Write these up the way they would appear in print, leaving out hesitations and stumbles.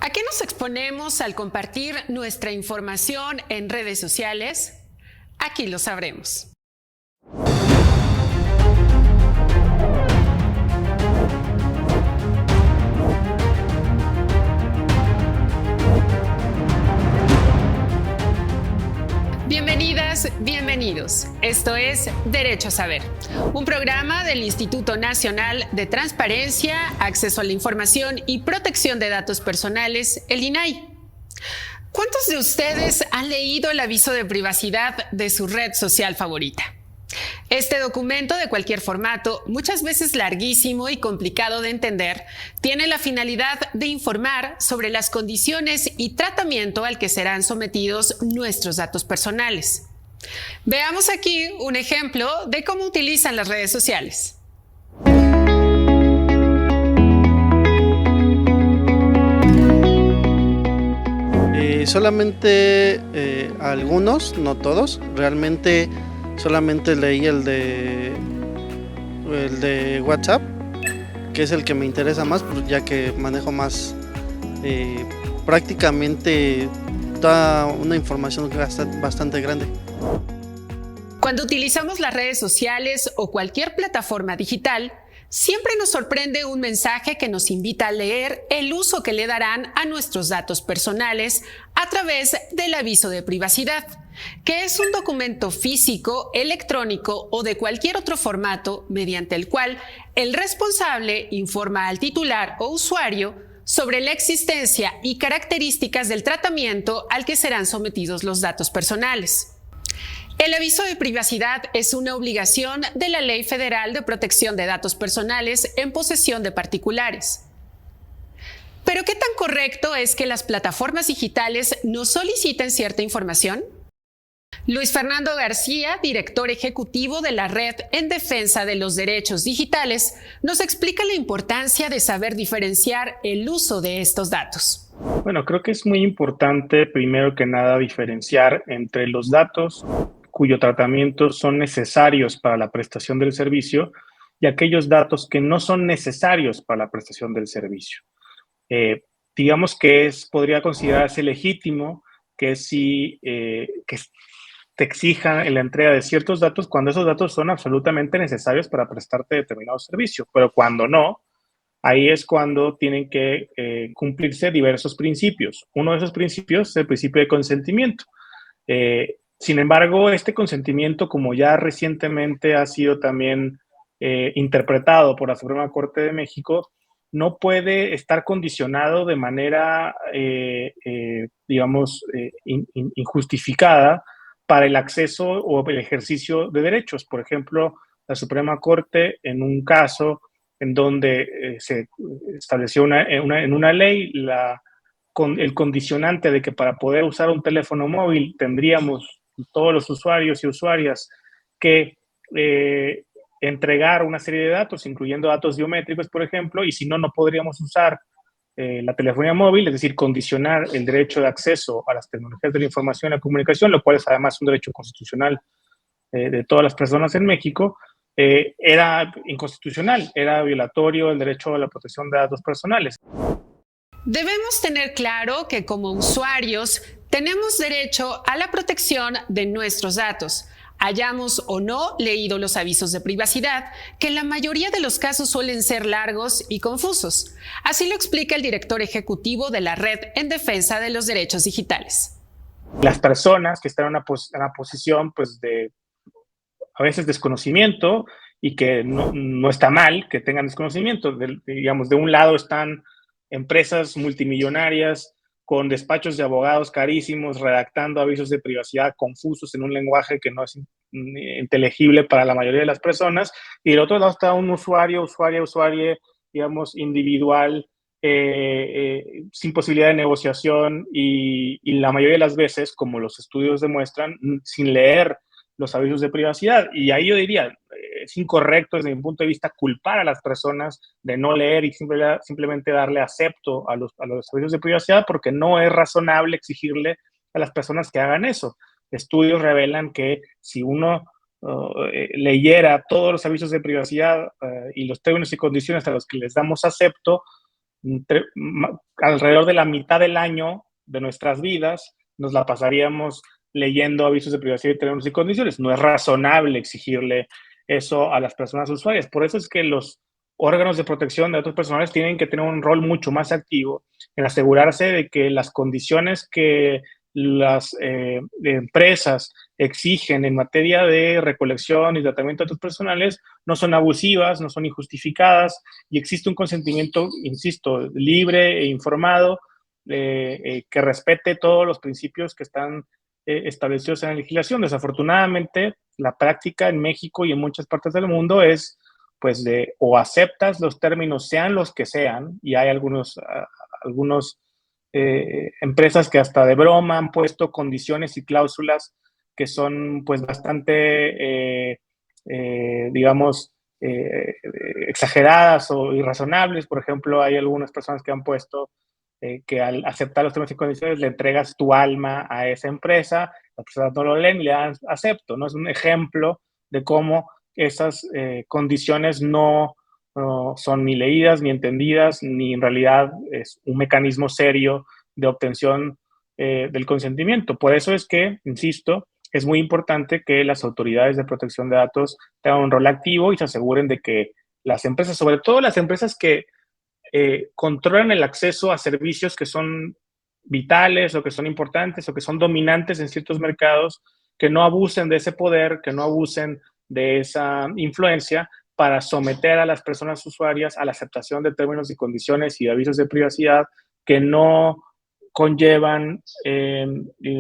¿A qué nos exponemos al compartir nuestra información en redes sociales? Aquí lo sabremos. Bienvenidas, bienvenidos. Esto es Derecho a Saber, un programa del Instituto Nacional de Transparencia, Acceso a la Información y Protección de Datos Personales, el INAI. ¿Cuántos de ustedes han leído el aviso de privacidad de su red social favorita? Este documento de cualquier formato, muchas veces larguísimo y complicado de entender, tiene la finalidad de informar sobre las condiciones y tratamiento al que serán sometidos nuestros datos personales. Veamos aquí un ejemplo de cómo utilizan las redes sociales. Solamente algunos, no todos. Realmente solamente leí el de WhatsApp, que es el que me interesa más, ya que manejo más prácticamente toda una información bastante grande. Cuando utilizamos las redes sociales o cualquier plataforma digital, siempre nos sorprende un mensaje que nos invita a leer el uso que le darán a nuestros datos personales a través del aviso de privacidad, que es un documento físico, electrónico o de cualquier otro formato mediante el cual el responsable informa al titular o usuario sobre la existencia y características del tratamiento al que serán sometidos los datos personales. El aviso de privacidad es una obligación de la Ley Federal de Protección de Datos Personales en posesión de particulares. ¿Pero qué tan correcto es que las plataformas digitales nos soliciten cierta información? Luis Fernando García, director ejecutivo de la Red en Defensa de los Derechos Digitales, nos explica la importancia de saber diferenciar el uso de estos datos. Bueno, creo que es muy importante, primero que nada, diferenciar entre los datos cuyo tratamiento son necesarios para la prestación del servicio y aquellos datos que no son necesarios para la prestación del servicio. Digamos que podría considerarse legítimo que que te exijan la entrega de ciertos datos cuando esos datos son absolutamente necesarios para prestarte determinado servicio, pero cuando no, ahí es cuando tienen que cumplirse diversos principios. Uno de esos principios es el principio de consentimiento. Sin embargo, este consentimiento, como ya recientemente ha sido también interpretado por la Suprema Corte de México, no puede estar condicionado de manera, injustificada para el acceso o el ejercicio de derechos. Por ejemplo, la Suprema Corte, en un caso en donde se estableció en una ley el condicionante de que para poder usar un teléfono móvil tendríamos todos los usuarios y usuarias que entregar una serie de datos, incluyendo datos biométricos, por ejemplo, y si no, no podríamos usar la telefonía móvil, es decir, condicionar el derecho de acceso a las tecnologías de la información y la comunicación, lo cual es además un derecho constitucional de todas las personas en México, era inconstitucional, era violatorio el derecho a la protección de datos personales. Debemos tener claro que como usuarios tenemos derecho a la protección de nuestros datos, hayamos o no leído los avisos de privacidad, que en la mayoría de los casos suelen ser largos y confusos. Así lo explica el director ejecutivo de la Red en Defensa de los Derechos Digitales. Las personas que están en una posición pues, de a veces desconocimiento, y que no está mal que tengan desconocimiento. De un lado están empresas multimillonarias con despachos de abogados carísimos redactando avisos de privacidad confusos en un lenguaje que no es inteligible para la mayoría de las personas, y del otro lado está un usuario, digamos, individual, sin posibilidad de negociación y la mayoría de las veces, como los estudios demuestran, sin leer los avisos de privacidad. Y ahí yo diría, es incorrecto desde mi punto de vista culpar a las personas de no leer y simplemente darle acepto a los avisos de privacidad, porque no es razonable exigirle a las personas que hagan eso. Estudios revelan que si uno leyera todos los avisos de privacidad y los términos y condiciones a los que les damos acepto, alrededor de la mitad del año de nuestras vidas nos la pasaríamos leyendo avisos de privacidad y términos y condiciones. No es razonable exigirle eso a las personas usuarias. Por eso es que los órganos de protección de datos personales tienen que tener un rol mucho más activo en asegurarse de que las condiciones que las empresas exigen en materia de recolección y tratamiento de datos personales no son abusivas, no son injustificadas y existe un consentimiento, insisto, libre e informado que respete todos los principios que están establecidos en la legislación. Desafortunadamente, la práctica en México y en muchas partes del mundo es pues de o aceptas los términos sean los que sean, y hay algunos empresas que hasta de broma han puesto condiciones y cláusulas que son pues bastante, digamos, exageradas o irrazonables. Por ejemplo, hay algunas personas que han puesto que al aceptar los términos y condiciones le entregas tu alma a esa empresa, las personas no lo leen y le dan acepto, ¿no? Es un ejemplo de cómo esas condiciones no son ni leídas, ni entendidas, ni en realidad es un mecanismo serio de obtención del consentimiento. Por eso es que, insisto, es muy importante que las autoridades de protección de datos tengan un rol activo y se aseguren de que las empresas, sobre todo las empresas que controlan el acceso a servicios que son vitales o que son importantes o que son dominantes en ciertos mercados, que no abusen de ese poder, que no abusen de esa influencia para someter a las personas usuarias a la aceptación de términos y condiciones y de avisos de privacidad que no conllevan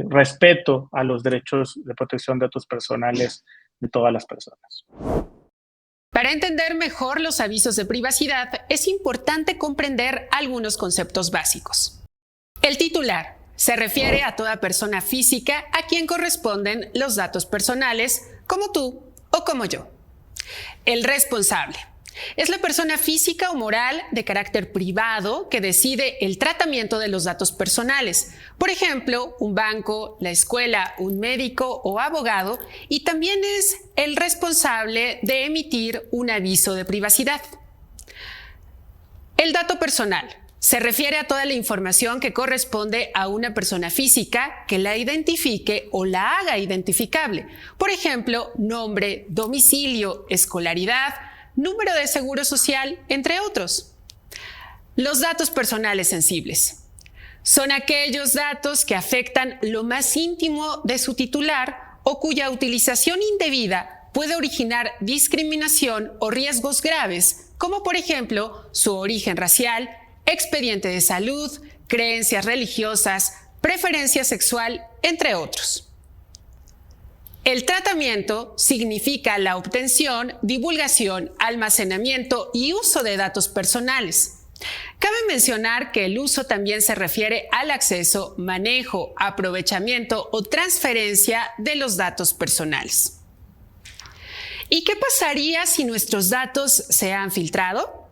respeto a los derechos de protección de datos personales de todas las personas. Para entender mejor los avisos de privacidad, es importante comprender algunos conceptos básicos. El titular se refiere a toda persona física a quien corresponden los datos personales, como tú o como yo. El responsable es la persona física o moral de carácter privado que decide el tratamiento de los datos personales. Por ejemplo, un banco, la escuela, un médico o abogado, y también es el responsable de emitir un aviso de privacidad. El dato personal se refiere a toda la información que corresponde a una persona física que la identifique o la haga identificable. Por ejemplo, nombre, domicilio, escolaridad, número de seguro social, entre otros. Los datos personales sensibles son aquellos datos que afectan lo más íntimo de su titular o cuya utilización indebida puede originar discriminación o riesgos graves, como por ejemplo su origen racial, expediente de salud, creencias religiosas, preferencia sexual, entre otros. El tratamiento significa la obtención, divulgación, almacenamiento y uso de datos personales. Cabe mencionar que el uso también se refiere al acceso, manejo, aprovechamiento o transferencia de los datos personales. ¿Y qué pasaría si nuestros datos se han filtrado?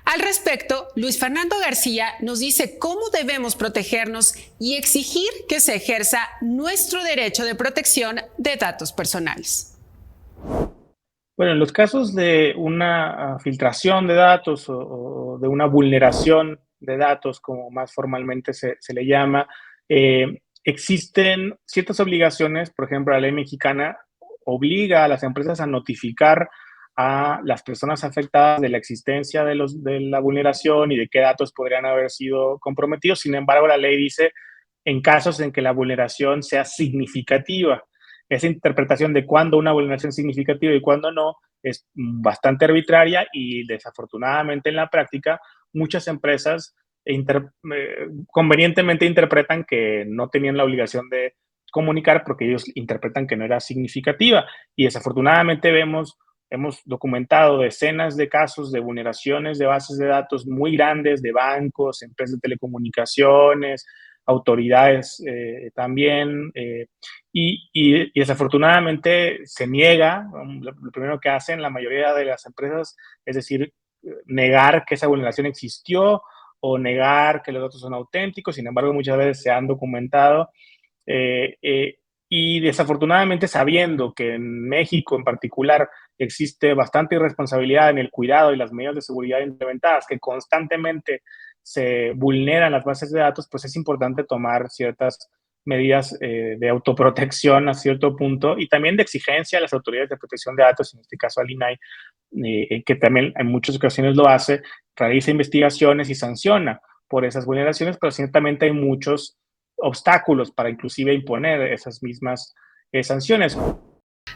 Al respecto, Luis Fernando García nos dice cómo debemos protegernos y exigir que se ejerza nuestro derecho de protección de datos personales. Bueno, en los casos de una filtración de datos o de una vulneración de datos, como más formalmente se le llama, existen ciertas obligaciones. Por ejemplo, la ley mexicana obliga a las empresas a notificar a las personas afectadas de la existencia de la vulneración y de qué datos podrían haber sido comprometidos. Sin embargo, la ley dice en casos en que la vulneración sea significativa. Esa interpretación de cuándo una vulneración es significativa y cuándo no es bastante arbitraria y desafortunadamente en la práctica muchas empresas convenientemente interpretan que no tenían la obligación de comunicar porque ellos interpretan que no era significativa y desafortunadamente hemos documentado decenas de casos de vulneraciones de bases de datos muy grandes de bancos, empresas de telecomunicaciones, autoridades también, y desafortunadamente se niega. Lo primero que hacen la mayoría de las empresas es decir, negar que esa vulneración existió o negar que los datos son auténticos. Sin embargo, muchas veces se han documentado. Y desafortunadamente, sabiendo que en México en particular existe bastante irresponsabilidad en el cuidado y las medidas de seguridad implementadas, que constantemente se vulneran las bases de datos, pues es importante tomar ciertas medidas de autoprotección a cierto punto y también de exigencia a las autoridades de protección de datos, en este caso al INAI, que también en muchas ocasiones lo hace, realiza investigaciones y sanciona por esas vulneraciones, pero ciertamente hay muchos obstáculos para inclusive imponer esas mismas sanciones.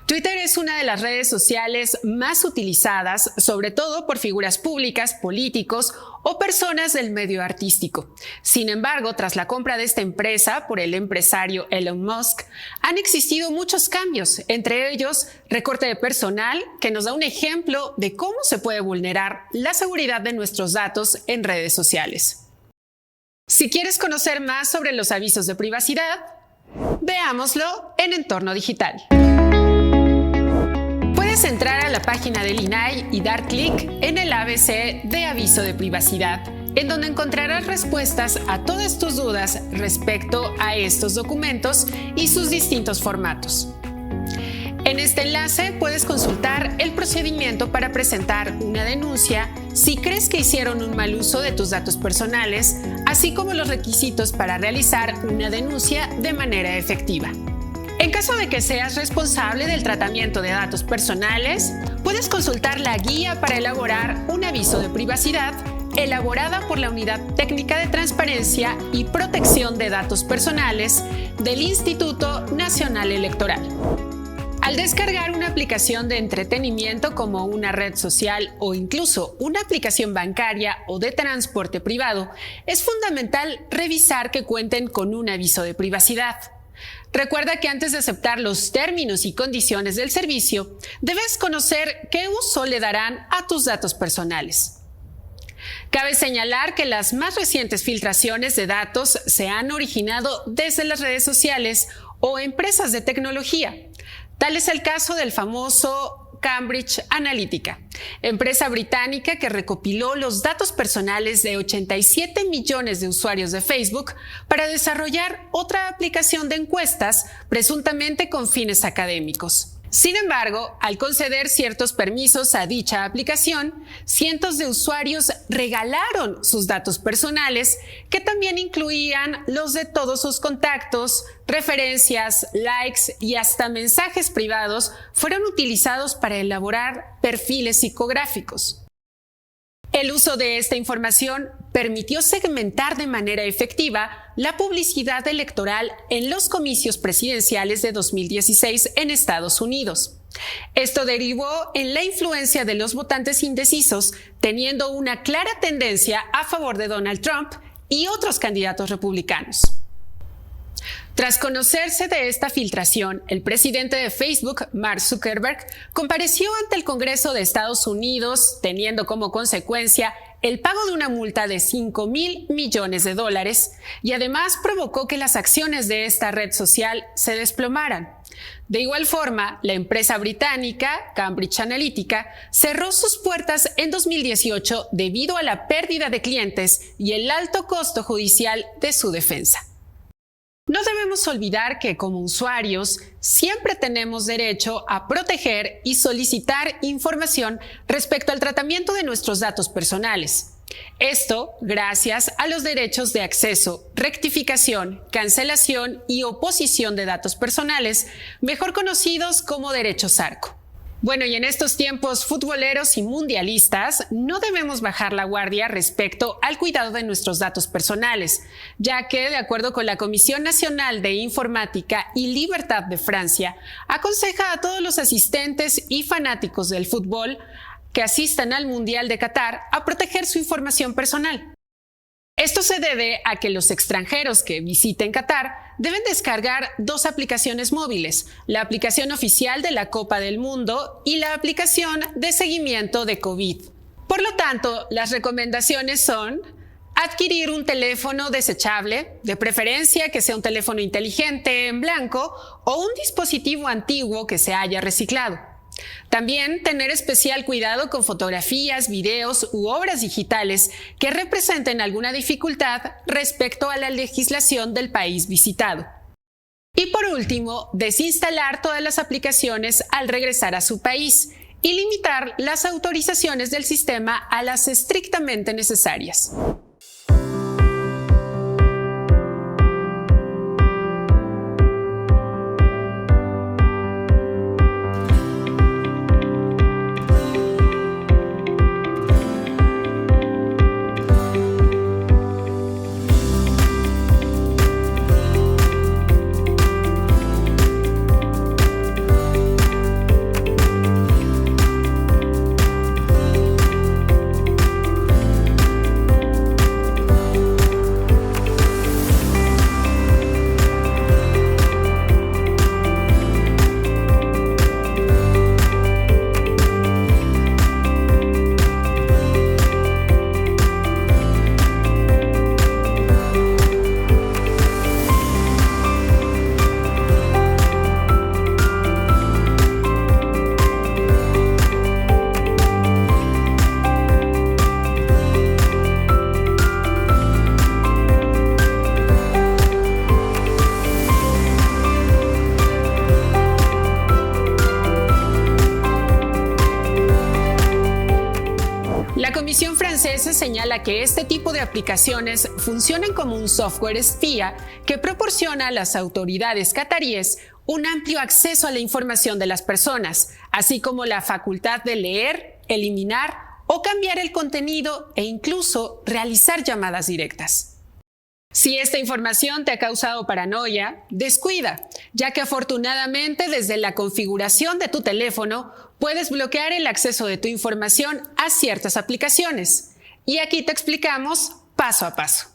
Twitter es una de las redes sociales más utilizadas, sobre todo por figuras públicas, políticos o personas del medio artístico. Sin embargo, tras la compra de esta empresa por el empresario Elon Musk, han existido muchos cambios, entre ellos recorte de personal, que nos da un ejemplo de cómo se puede vulnerar la seguridad de nuestros datos en redes sociales. Si quieres conocer más sobre los avisos de privacidad, veámoslo en Entorno Digital. Puedes entrar a la página del INAI y dar clic en el ABC de aviso de privacidad, en donde encontrarás respuestas a todas tus dudas respecto a estos documentos y sus distintos formatos. En este enlace puedes consultar el procedimiento para presentar una denuncia si crees que hicieron un mal uso de tus datos personales, así como los requisitos para realizar una denuncia de manera efectiva. En caso de que seas responsable del tratamiento de datos personales, puedes consultar la guía para elaborar un aviso de privacidad elaborada por la Unidad Técnica de Transparencia y Protección de Datos Personales del Instituto Nacional Electoral. Al descargar una aplicación de entretenimiento como una red social o incluso una aplicación bancaria o de transporte privado, es fundamental revisar que cuenten con un aviso de privacidad. Recuerda que antes de aceptar los términos y condiciones del servicio, debes conocer qué uso le darán a tus datos personales. Cabe señalar que las más recientes filtraciones de datos se han originado desde las redes sociales o empresas de tecnología. Tal es el caso del famoso Cambridge Analytica, empresa británica que recopiló los datos personales de 87 millones de usuarios de Facebook para desarrollar otra aplicación de encuestas presuntamente con fines académicos. Sin embargo, al conceder ciertos permisos a dicha aplicación, cientos de usuarios regalaron sus datos personales, que también incluían los de todos sus contactos, referencias, likes y hasta mensajes privados fueron utilizados para elaborar perfiles psicográficos. El uso de esta información permitió segmentar de manera efectiva la publicidad electoral en los comicios presidenciales de 2016 en Estados Unidos. Esto derivó en la influencia de los votantes indecisos, teniendo una clara tendencia a favor de Donald Trump y otros candidatos republicanos. Tras conocerse de esta filtración, el presidente de Facebook, Mark Zuckerberg, compareció ante el Congreso de Estados Unidos, teniendo como consecuencia el pago de una multa de $5,000 millones y además provocó que las acciones de esta red social se desplomaran. De igual forma, la empresa británica Cambridge Analytica cerró sus puertas en 2018 debido a la pérdida de clientes y el alto costo judicial de su defensa. No debemos olvidar que como usuarios siempre tenemos derecho a proteger y solicitar información respecto al tratamiento de nuestros datos personales. Esto gracias a los derechos de acceso, rectificación, cancelación y oposición de datos personales, mejor conocidos como derechos ARCO. Bueno, y en estos tiempos futboleros y mundialistas no debemos bajar la guardia respecto al cuidado de nuestros datos personales, ya que, de acuerdo con la Comisión Nacional de Informática y Libertad de Francia, aconseja a todos los asistentes y fanáticos del fútbol que asistan al Mundial de Qatar a proteger su información personal. Esto se debe a que los extranjeros que visiten Qatar deben descargar dos aplicaciones móviles, la aplicación oficial de la Copa del Mundo y la aplicación de seguimiento de COVID. Por lo tanto, las recomendaciones son adquirir un teléfono desechable, de preferencia que sea un teléfono inteligente en blanco o un dispositivo antiguo que se haya reciclado. También tener especial cuidado con fotografías, videos u obras digitales que representen alguna dificultad respecto a la legislación del país visitado. Y por último, desinstalar todas las aplicaciones al regresar a su país y limitar las autorizaciones del sistema a las estrictamente necesarias. señala que este tipo de aplicaciones funcionan como un software espía que proporciona a las autoridades cataríes un amplio acceso a la información de las personas, así como la facultad de leer, eliminar o cambiar el contenido e incluso realizar llamadas directas. Si esta información te ha causado paranoia, descuida, ya que afortunadamente desde la configuración de tu teléfono puedes bloquear el acceso de tu información a ciertas aplicaciones. Y aquí te explicamos paso a paso.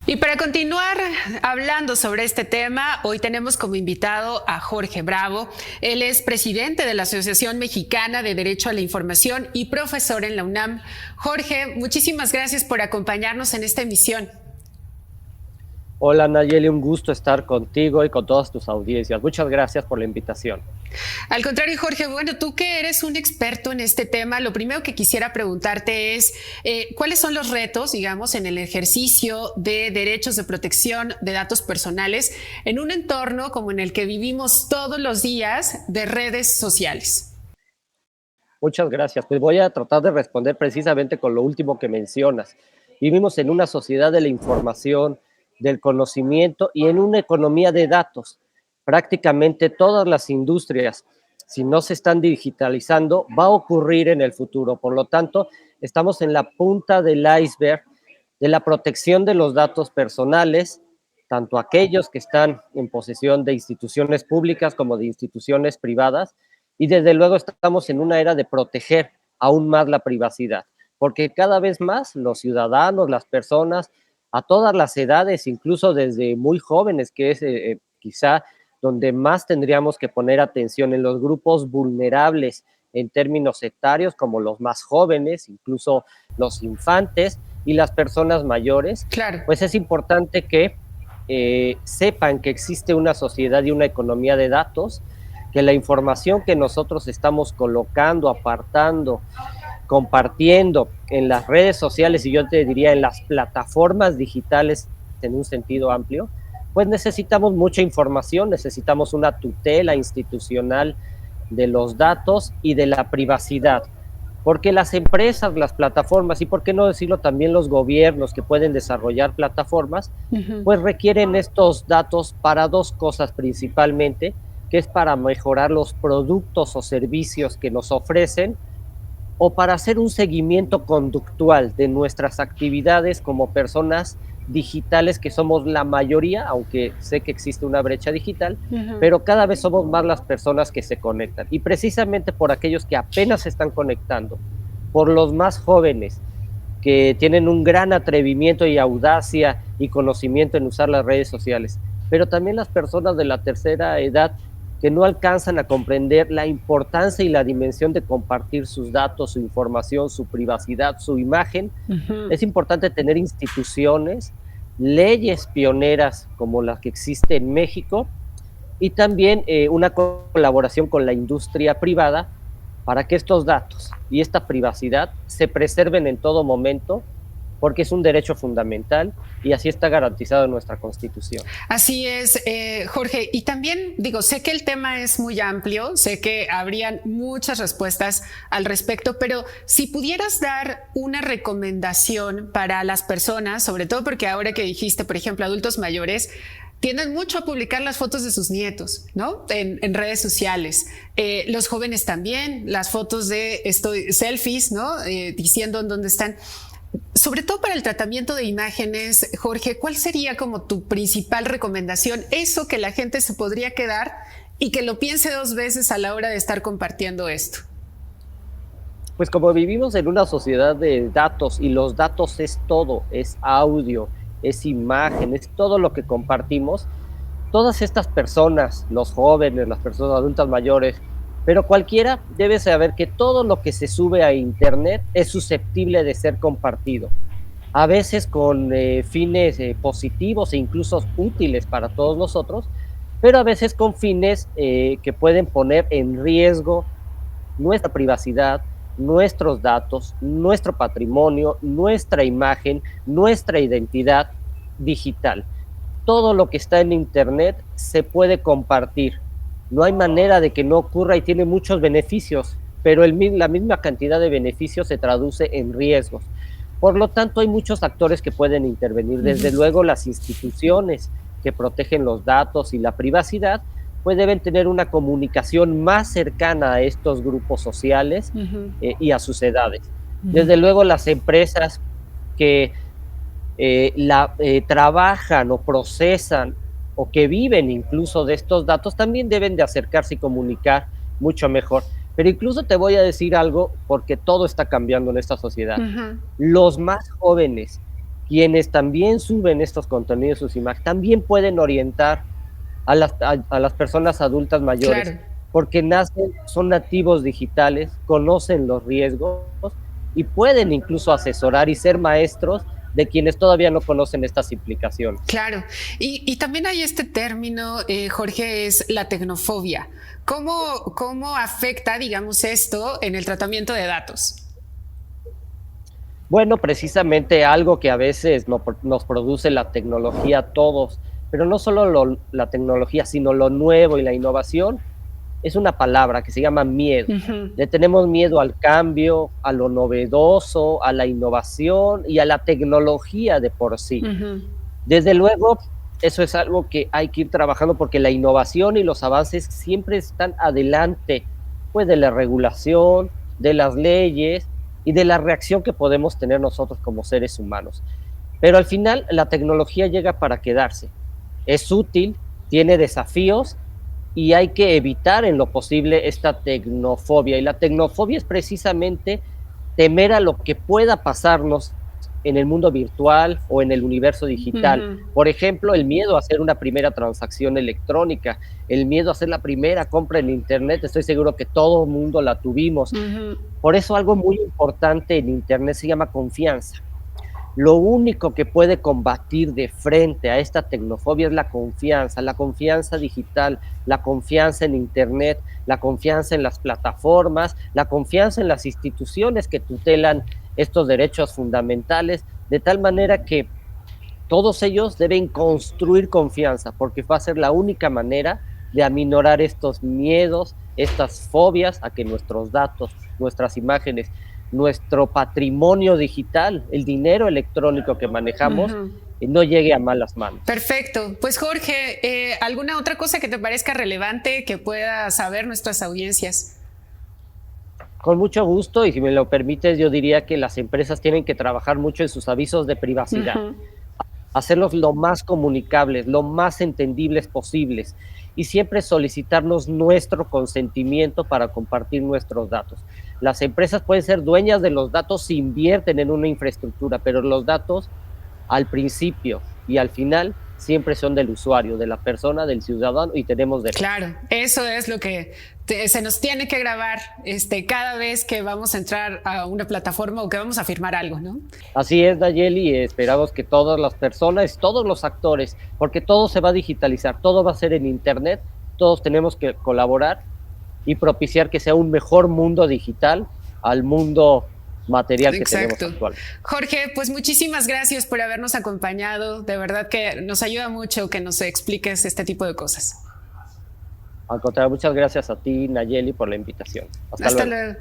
Y para continuar hablando sobre este tema, hoy tenemos como invitado a Jorge Bravo. Él es presidente de la Asociación Mexicana de Derecho a la Información y profesor en la UNAM. Jorge, muchísimas gracias por acompañarnos en esta emisión. Hola Nayeli, un gusto estar contigo y con todas tus audiencias. Muchas gracias por la invitación. Al contrario, Jorge, bueno, tú que eres un experto en este tema, lo primero que quisiera preguntarte es ¿cuáles son los retos, digamos, en el ejercicio de derechos de protección de datos personales en un entorno como en el que vivimos todos los días de redes sociales? Muchas gracias. Pues voy a tratar de responder precisamente con lo último que mencionas. Vivimos en una sociedad de la información, del conocimiento y en una economía de datos. Prácticamente todas las industrias, si no se están digitalizando, va a ocurrir en el futuro. Por lo tanto, estamos en la punta del iceberg de la protección de los datos personales, tanto aquellos que están en posesión de instituciones públicas como de instituciones privadas, y desde luego estamos en una era de proteger aún más la privacidad, porque cada vez más los ciudadanos, las personas, a todas las edades, incluso desde muy jóvenes, que es quizá donde más tendríamos que poner atención en los grupos vulnerables en términos etarios, como los más jóvenes, incluso los infantes y las personas mayores. Claro. Pues es importante que sepan que existe una sociedad y una economía de datos, que la información que nosotros estamos colocando, apartando, compartiendo en las redes sociales y yo te diría en las plataformas digitales en un sentido amplio, pues necesitamos mucha información, necesitamos una tutela institucional de los datos y de la privacidad, porque las empresas, las plataformas y por qué no decirlo también los gobiernos que pueden desarrollar plataformas, pues requieren estos datos para dos cosas principalmente, que es para mejorar los productos o servicios que nos ofrecen o para hacer un seguimiento conductual de nuestras actividades como personas digitales, que somos la mayoría, aunque sé que existe una brecha digital, pero cada vez somos más las personas que se conectan. Y precisamente por aquellos que apenas se están conectando, por los más jóvenes, que tienen un gran atrevimiento y audacia y conocimiento en usar las redes sociales, pero también las personas de la tercera edad que no alcanzan a comprender la importancia y la dimensión de compartir sus datos, su información, su privacidad, su imagen. Es importante tener instituciones, leyes pioneras como las que existe en México y también una colaboración con la industria privada para que estos datos y esta privacidad se preserven en todo momento, porque es un derecho fundamental y así está garantizado en nuestra Constitución. Así es, Jorge. Y también digo, sé que el tema es muy amplio, sé que habrían muchas respuestas al respecto, pero si pudieras dar una recomendación para las personas, sobre todo porque ahora que dijiste, por ejemplo, adultos mayores, tienden mucho a publicar las fotos de sus nietos, ¿no? En redes sociales. Los jóvenes también, las fotos de selfies, ¿no? Diciendo en dónde están. Sobre todo para el tratamiento de imágenes, Jorge, ¿cuál sería como tu principal recomendación? Eso que la gente se podría quedar y que lo piense dos veces a la hora de estar compartiendo esto. Pues como vivimos en una sociedad de datos y los datos es todo, es audio, es imagen, es todo lo que compartimos, todas estas personas, los jóvenes, las personas adultas mayores, pero cualquiera debe saber que todo lo que se sube a internet es susceptible de ser compartido, a veces con fines positivos e incluso útiles para todos nosotros, pero a veces con fines que pueden poner en riesgo nuestra privacidad, nuestros datos, nuestro patrimonio, nuestra imagen, nuestra identidad digital. Todo lo que está en internet se puede compartir. No hay manera de que no ocurra y tiene muchos beneficios, pero la misma cantidad de beneficios se traduce en riesgos. Por lo tanto, hay muchos actores que pueden intervenir. Desde luego, las instituciones que protegen los datos y la privacidad, pues deben tener una comunicación más cercana a estos grupos sociales y a sus edades. Desde luego, las empresas que trabajan o procesan o que viven incluso de estos datos también deben de acercarse y comunicar mucho mejor. Pero incluso te voy a decir algo, porque todo está cambiando en esta sociedad. Los más jóvenes, quienes también suben estos contenidos, sus imágenes, también pueden orientar a las personas adultas mayores, claro, porque son nativos digitales, conocen los riesgos y pueden incluso asesorar y ser maestros de quienes todavía no conocen estas implicaciones. Claro, y también hay este término, Jorge, es la tecnofobia. ¿Cómo afecta, digamos, esto en el tratamiento de datos? Bueno, precisamente algo que a veces nos produce la tecnología a todos, pero no solo la tecnología, sino lo nuevo y la innovación, es una palabra que se llama miedo. Le tenemos miedo al cambio, a lo novedoso, a la innovación y a la tecnología de por sí. Desde luego, eso es algo que hay que ir trabajando porque la innovación y los avances siempre están adelante, pues, de la regulación, de las leyes y de la reacción que podemos tener nosotros como seres humanos. Pero al final, la tecnología llega para quedarse. Es útil, tiene desafíos, y hay que evitar en lo posible esta tecnofobia. Y la tecnofobia es precisamente temer a lo que pueda pasarnos en el mundo virtual o en el universo digital. Por ejemplo, el miedo a hacer una primera transacción electrónica, el miedo a hacer la primera compra en Internet. Estoy seguro que todo el mundo la tuvimos. Por eso algo muy importante en Internet se llama confianza. Lo único que puede combatir de frente a esta tecnofobia es la confianza digital, la confianza en Internet, la confianza en las plataformas, la confianza en las instituciones que tutelan estos derechos fundamentales, de tal manera que todos ellos deben construir confianza, porque va a ser la única manera de aminorar estos miedos, estas fobias a que nuestros datos, nuestras imágenes, nuestro patrimonio digital, el dinero electrónico que manejamos, no llegue a malas manos. Perfecto. Pues Jorge, ¿alguna otra cosa que te parezca relevante que pueda saber nuestras audiencias? Con mucho gusto, y si me lo permites, yo diría que las empresas tienen que trabajar mucho en sus avisos de privacidad, hacerlos lo más comunicables, lo más entendibles posibles, y siempre solicitarnos nuestro consentimiento para compartir nuestros datos. Las empresas pueden ser dueñas de los datos si invierten en una infraestructura, pero los datos al principio y al final siempre son del usuario, de la persona, del ciudadano, y tenemos derechos. Claro, eso es lo que se nos tiene que grabar cada vez que vamos a entrar a una plataforma o que vamos a firmar algo, ¿no? Así es, Nayeli, y esperamos que todas las personas, todos los actores, porque todo se va a digitalizar, todo va a ser en Internet, todos tenemos que colaborar y propiciar que sea un mejor mundo digital al mundo material que tenemos actual. Jorge, pues muchísimas gracias por habernos acompañado. De verdad que nos ayuda mucho que nos expliques este tipo de cosas. Al contrario, muchas gracias a ti, Nayeli, por la invitación. Hasta luego.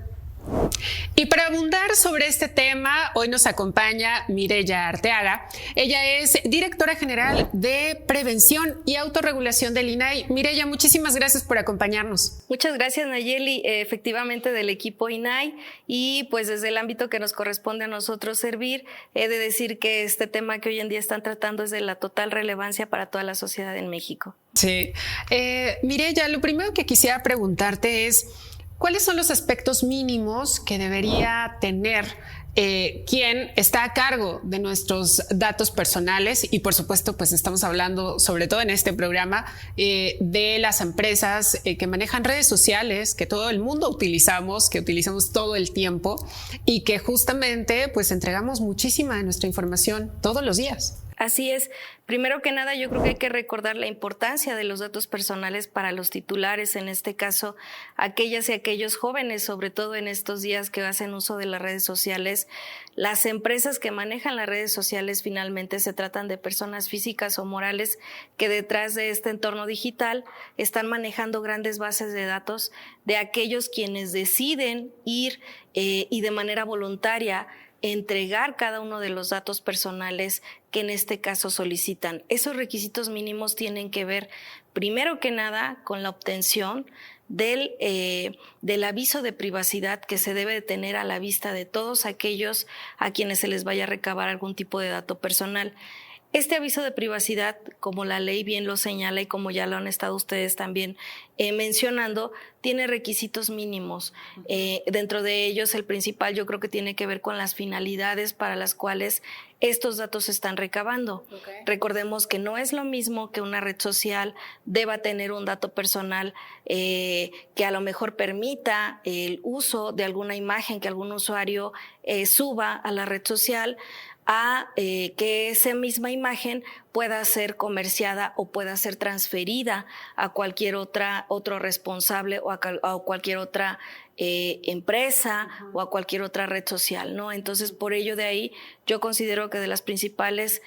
Y para abundar sobre este tema, hoy nos acompaña Mireya Arteaga. Ella es directora general de Prevención y Autorregulación del INAI. Mireya, muchísimas gracias por acompañarnos. Muchas gracias, Nayeli, efectivamente del equipo INAI, y pues desde el ámbito que nos corresponde a nosotros servir, he de decir que este tema que hoy en día están tratando es de la total relevancia para toda la sociedad en México. Sí. Mireya, lo primero que quisiera preguntarte es, ¿cuáles son los aspectos mínimos que debería tener quien está a cargo de nuestros datos personales? Y por supuesto, pues estamos hablando, sobre todo en este programa, de las empresas que manejan redes sociales, que todo el mundo utilizamos, que utilizamos todo el tiempo y que justamente pues entregamos muchísima de nuestra información todos los días. Así es. Primero que nada, yo creo que hay que recordar la importancia de los datos personales para los titulares, en este caso, aquellas y aquellos jóvenes, sobre todo en estos días que hacen uso de las redes sociales. Las empresas que manejan las redes sociales finalmente se tratan de personas físicas o morales que detrás de este entorno digital están manejando grandes bases de datos de aquellos quienes deciden ir y de manera voluntaria entregar cada uno de los datos personales que en este caso solicitan. Esos requisitos mínimos tienen que ver, primero que nada, con la obtención del aviso de privacidad que se debe de tener a la vista de todos aquellos a quienes se les vaya a recabar algún tipo de dato personal. Este aviso de privacidad, como la ley bien lo señala y como ya lo han estado ustedes también mencionando, tiene requisitos mínimos. Dentro de ellos, el principal yo creo que tiene que ver con las finalidades para las cuales estos datos se están recabando. Okay. Recordemos que no es lo mismo que una red social deba tener un dato personal que a lo mejor permita el uso de alguna imagen que algún usuario suba a la red social, a que esa misma imagen pueda ser comerciada o pueda ser transferida a cualquier otro responsable o a cualquier otra empresa o a cualquier otra red social, ¿no? Entonces, por ello de ahí, yo considero que de las principales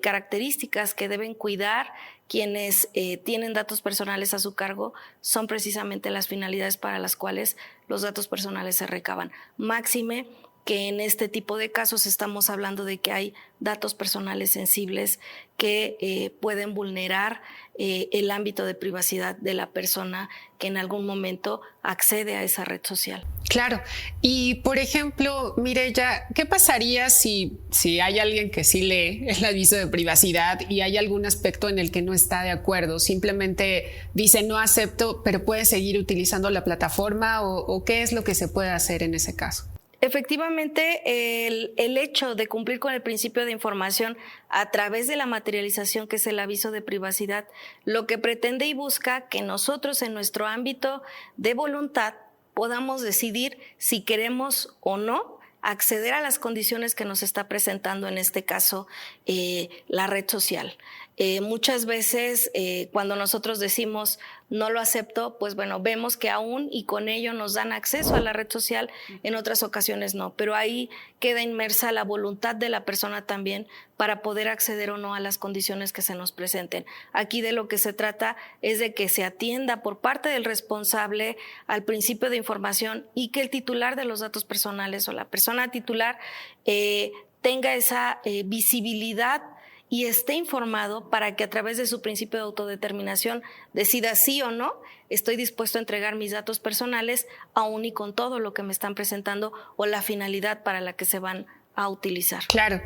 características que deben cuidar quienes tienen datos personales a su cargo son precisamente las finalidades para las cuales los datos personales se recaban. Máxime que en este tipo de casos estamos hablando de que hay datos personales sensibles que pueden vulnerar el ámbito de privacidad de la persona que en algún momento accede a esa red social. Claro. Y, por ejemplo, Mireya, ¿qué pasaría si hay alguien que sí lee el aviso de privacidad y hay algún aspecto en el que no está de acuerdo? Simplemente dice no acepto, pero puede seguir utilizando la plataforma o ¿qué es lo que se puede hacer en ese caso? Efectivamente, el hecho de cumplir con el principio de información a través de la materialización, que es el aviso de privacidad, lo que pretende y busca que nosotros en nuestro ámbito de voluntad podamos decidir si queremos o no acceder a las condiciones que nos está presentando, en este caso, la red social. Muchas veces cuando nosotros decimos no lo acepto, pues bueno, vemos que aún y con ello nos dan acceso a la red social, en otras ocasiones no, pero ahí queda inmersa la voluntad de la persona también para poder acceder o no a las condiciones que se nos presenten. Aquí de lo que se trata es de que se atienda por parte del responsable al principio de información y que el titular de los datos personales o la persona titular tenga esa visibilidad y esté informado para que a través de su principio de autodeterminación decida sí o no, estoy dispuesto a entregar mis datos personales aún y con todo lo que me están presentando o la finalidad para la que se van a utilizar. Claro.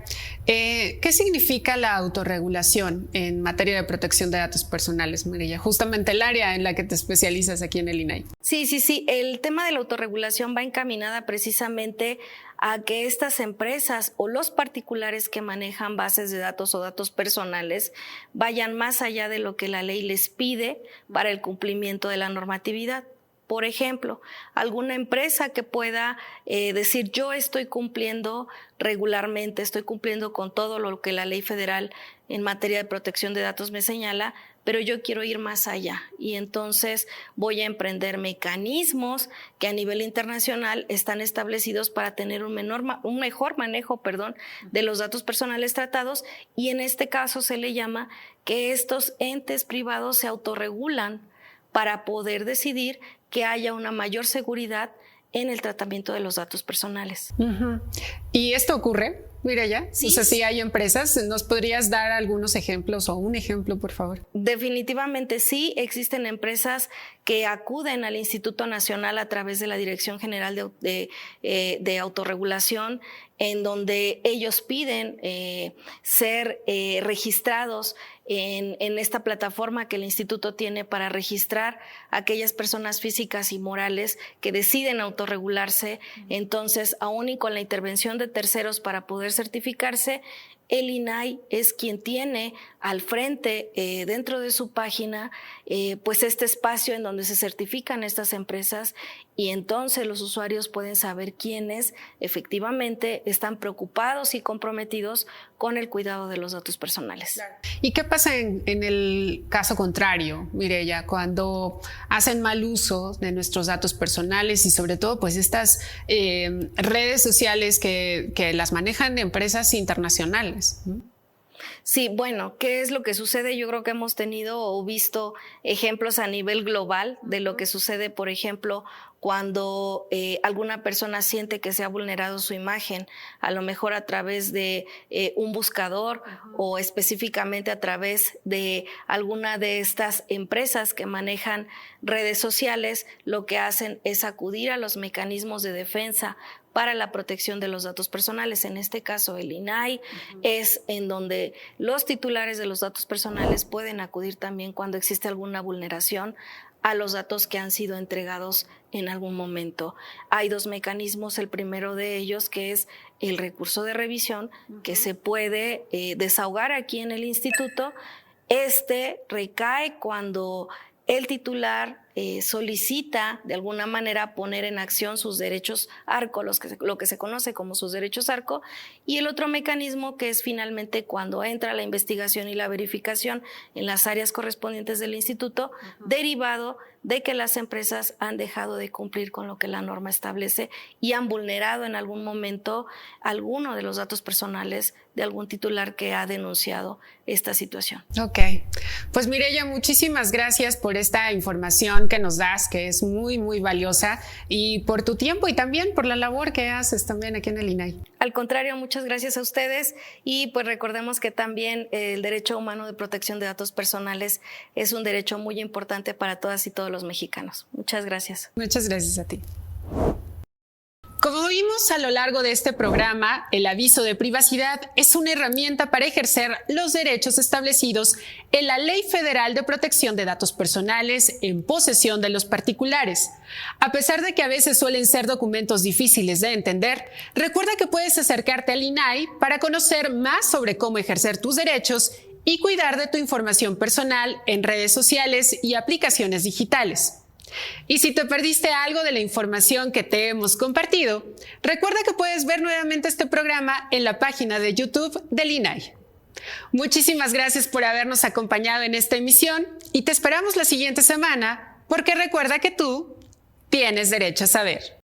¿Qué significa la autorregulación en materia de protección de datos personales, Mireya? Justamente el área en la que te especializas aquí en el INAI. Sí. El tema de la autorregulación va encaminada precisamente a que estas empresas o los particulares que manejan bases de datos o datos personales vayan más allá de lo que la ley les pide para el cumplimiento de la normatividad. Por ejemplo, alguna empresa que pueda decir yo estoy cumpliendo regularmente, estoy cumpliendo con todo lo que la ley federal en materia de protección de datos me señala, pero yo quiero ir más allá y entonces voy a emprender mecanismos que a nivel internacional están establecidos para tener un mejor manejo, de los datos personales tratados, y en este caso se le llama que estos entes privados se autorregulan para poder decidir que haya una mayor seguridad en el tratamiento de los datos personales. Uh-huh. ¿Y esto ocurre, Mireya? Sí. O sea, si hay empresas, ¿nos podrías dar algunos ejemplos o un ejemplo, por favor? Definitivamente sí, existen empresas que acuden al Instituto Nacional a través de la Dirección General de Autorregulación, en donde ellos piden ser registrados en esta plataforma que el instituto tiene para registrar a aquellas personas físicas y morales que deciden autorregularse. Entonces, aún y con la intervención de terceros para poder certificarse, el INAI es quien tiene al frente, dentro de su página, pues este espacio en donde se certifican estas empresas, y entonces los usuarios pueden saber quiénes efectivamente están preocupados y comprometidos con el cuidado de los datos personales. Claro. ¿Y qué pasa en el caso contrario, Mireya, cuando hacen mal uso de nuestros datos personales y sobre todo pues estas redes sociales que las manejan empresas internacionales? Sí, bueno, ¿qué es lo que sucede? Yo creo que hemos tenido o visto ejemplos a nivel global de lo que sucede, por ejemplo, cuando alguna persona siente que se ha vulnerado su imagen, a lo mejor a través de un buscador o específicamente a través de alguna de estas empresas que manejan redes sociales, lo que hacen es acudir a los mecanismos de defensa para la protección de los datos personales. En este caso, el INAI es en donde los titulares de los datos personales pueden acudir también cuando existe alguna vulneración a los datos que han sido entregados en algún momento. Hay dos mecanismos, el primero de ellos que es el recurso de revisión, que se puede desahogar aquí en el instituto. Este recae cuando el titular solicita de alguna manera poner en acción sus derechos ARCO, lo que se conoce como sus derechos ARCO, y el otro mecanismo que es finalmente cuando entra la investigación y la verificación en las áreas correspondientes del instituto, derivado de que las empresas han dejado de cumplir con lo que la norma establece y han vulnerado en algún momento alguno de los datos personales de algún titular que ha denunciado esta situación. Ok, pues Mireya, muchísimas gracias por esta información que nos das, que es muy, muy valiosa, y por tu tiempo y también por la labor que haces también aquí en el INAI. Al contrario, muchas gracias a ustedes, y pues recordemos que también el derecho humano de protección de datos personales es un derecho muy importante para todas y todos los mexicanos. Muchas gracias. Muchas gracias a ti. Como vimos a lo largo de este programa, el aviso de privacidad es una herramienta para ejercer los derechos establecidos en la Ley Federal de Protección de Datos Personales en posesión de los particulares. A pesar de que a veces suelen ser documentos difíciles de entender, recuerda que puedes acercarte al INAI para conocer más sobre cómo ejercer tus derechos y cuidar de tu información personal en redes sociales y aplicaciones digitales. Y si te perdiste algo de la información que te hemos compartido, recuerda que puedes ver nuevamente este programa en la página de YouTube del INAI. Muchísimas gracias por habernos acompañado en esta emisión y te esperamos la siguiente semana, porque recuerda que tú tienes derecho a saber.